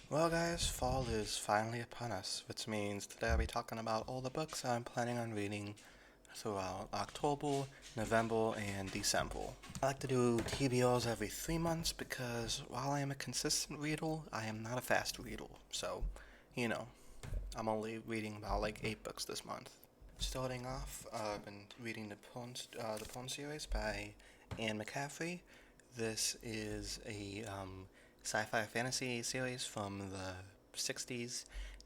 Well guys, fall is finally upon us, which means today I'll be talking about all the books I'm planning on reading throughout October, November, and December. I like to do TBRs every 3 months because while I am a consistent reader, I am not a fast reader. So, you know, I'm only reading about like 8 books this month. Starting off, I've been reading the Porn series by Anne McCaffrey. This is a sci-fi fantasy series from the 60s,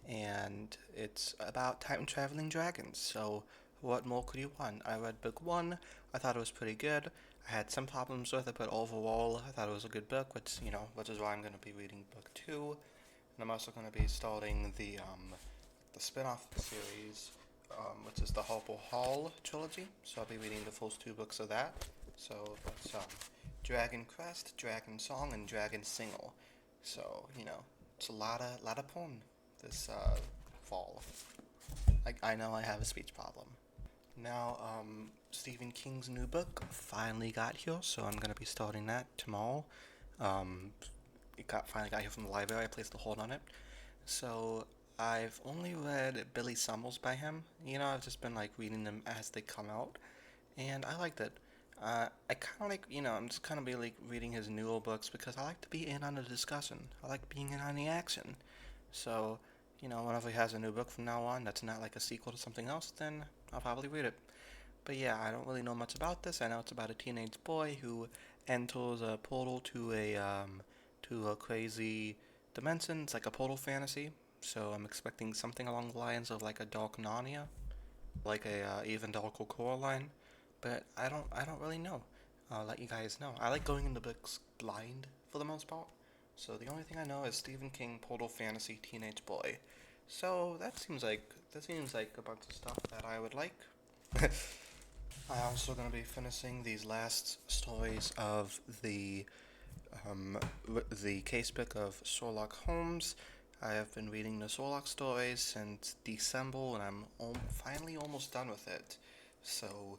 and it's about time traveling dragons. So, what more could you want? I read book one. I thought it was pretty good. I had some problems with it, but overall, I thought it was a good book, which is why I'm going to be reading book two. And I'm also going to be starting the spin-off series, which is the Harper Hall trilogy. So I'll be reading the first 2 books of that. So that's Dragon Crest, Dragon Song, and Dragon Single. So it's a lot of porn this fall. I know I have a speech problem. Now, Stephen King's new book finally got here, so I'm gonna be starting that tomorrow. Um, finally got here from the library. I placed a hold on it. So I've only read Billy Summers by him. I've just been like reading them as they come out, and I liked it. I kind of like, I'm just kind of be like reading his newer books because I like to be in on the discussion. I like being in on the action. So, whenever he has a new book from now on that's not like a sequel to something else, then I'll probably read it. But yeah, I don't really know much about this. I know it's about a teenage boy who enters a portal to a crazy dimension. It's like a portal fantasy. So I'm expecting something along the lines of like a Dark Narnia, like a even darker Coraline. But I don't really know. I'll let you guys know. I like going into books blind for the most part. So the only thing I know is Stephen King portal fantasy teenage boy. So that seems like a bunch of stuff that I would like. I'm also going to be finishing these last stories of um, the casebook of Sherlock Holmes. I have been reading the Sherlock stories since December, and I'm finally almost done with it. So,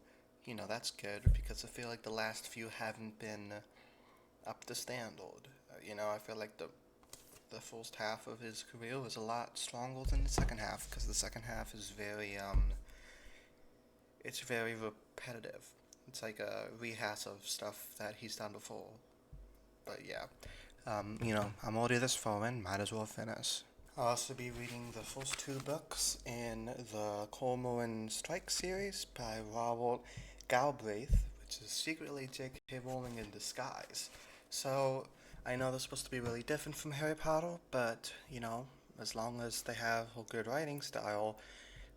that's good because I feel like the last few haven't been up to standard. I feel like the first half of his career was a lot stronger than the second half because the second half is very repetitive. It's like a rehash of stuff that he's done before. But yeah, I'm already this far in, might as well finish. I'll also be reading the first 2 books in the Cormoran Strike series by Robert Galbraith, which is secretly J.K. Rowling in disguise. So, I know they're supposed to be really different from Harry Potter, but, as long as they have a good writing style,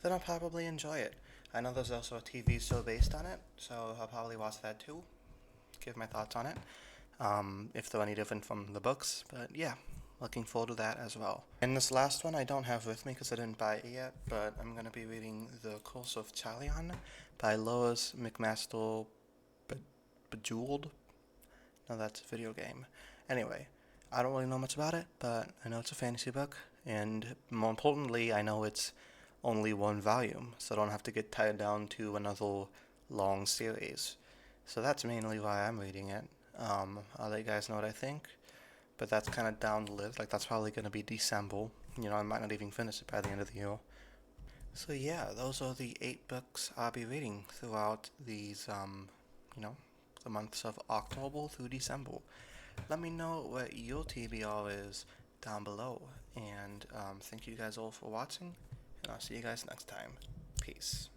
then I'll probably enjoy it. I know there's also a TV show based on it, so I'll probably watch that too, give my thoughts on it, if they're any different from the books. But yeah, looking forward to that as well. And this last one I don't have with me because I didn't buy it yet, but I'm going to be reading The Curse of Chalion by Lois McMaster Bejeweled. No, that's a video game. Anyway, I don't really know much about it, but I know it's a fantasy book, and more importantly, I know it's only one volume, so I don't have to get tied down to another long series. So that's mainly why I'm reading it. I'll let you guys know what I think, but that's kind of down the list. Like, that's probably going to be December. I might not even finish it by the end of the year. So yeah, those are the 8 books I'll be reading throughout you know, the months of October through December. Let me know what your TBR is down below, and thank you guys all for watching, and I'll see you guys next time. Peace.